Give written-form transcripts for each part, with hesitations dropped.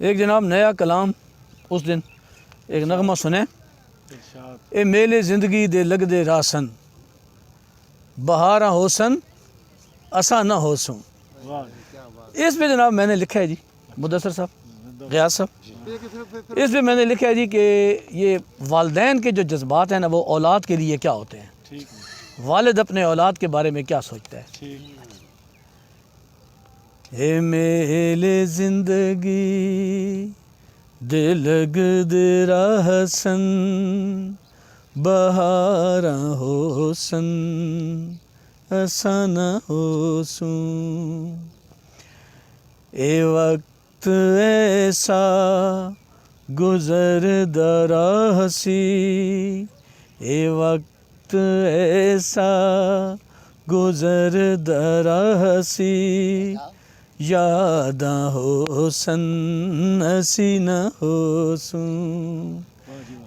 ایک جناب نیا کلام اس دن ایک نغمہ سنے، اے میلے زندگی دے لگ دے راسن، بہارا ہوسن اسا نہ ہوسوں۔ اس پہ جناب میں نے لکھا ہے جی، مدثر صاحب، غیاث صاحب، اس پہ میں نے لکھا ہے جی کہ یہ والدین کے جو جذبات ہیں نا وہ اولاد کے لیے کیا ہوتے ہیں، والد اپنے اولاد کے بارے میں کیا سوچتا ہے۔ اے میلے زندگی دے لگ دے راسن، بہارا ہوسن اسا نہ ہوسوں۔ اے وقت ایسا گزر راہ سی، اے وقت ایسا گزر راہ سی، یاداں ہوسن اسی نہ ہوسوں۔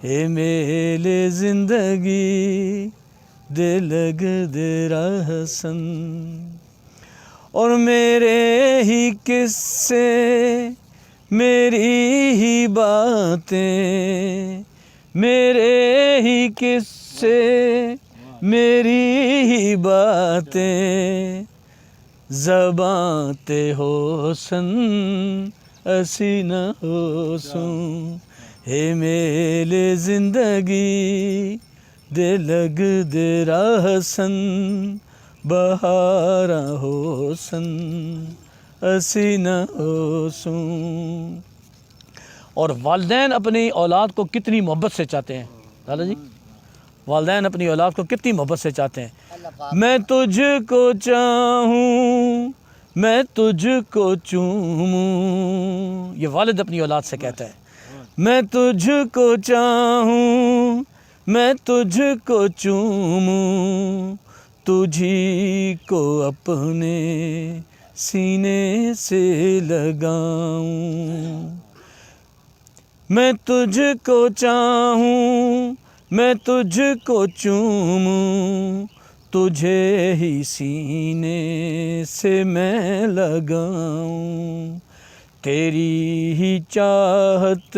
اے میلے زندگی دے لگ دے راسن، اور میرے ہی قصے میری ہی باتیں، میرے ہی قصے میری ہی باتیں، زباں تے ہوسن اسی نہ ہوسوں۔ اے میلے زندگی دے لگ دے راسن، بہارا ہوسن اسی نہ ہوسوں۔ اور والدین اپنی اولاد کو کتنی محبت سے چاہتے ہیں دادا جی، والدین اپنی اولاد کو کتنی محبت سے چاہتے ہیں۔ میں تجھ کو چاہوں، میں تجھ کو چوموں، یہ والد اپنی اولاد سے کہتا ہے۔ میں تجھ کو چاہوں، میں تجھ کو چوموں، تجھی کو اپنے سینے سے لگاؤں۔ میں تجھ کو چاہوں، میں تجھ کو چوموں، تجھے ہی سینے سے میں لگاؤں۔ تیری ہی چاہت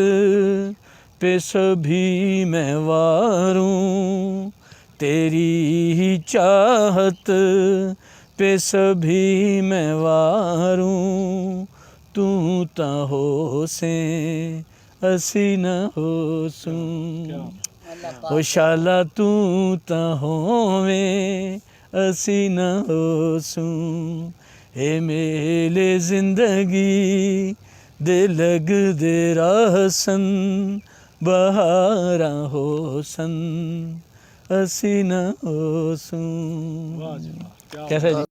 پہ سبھی میں واروں، تیری ہی چاہت پہ سبھی میں واروں، تو تا ہوسیں اسی نہ ہوسوں۔ او شالا تو تا ہوویں اسی نہ ہوسوں۔ اے میلے زندگی دے لگ دے راسن، بہارا ہوسن اسی نہ ہوسوں۔ کیسا ہے جی؟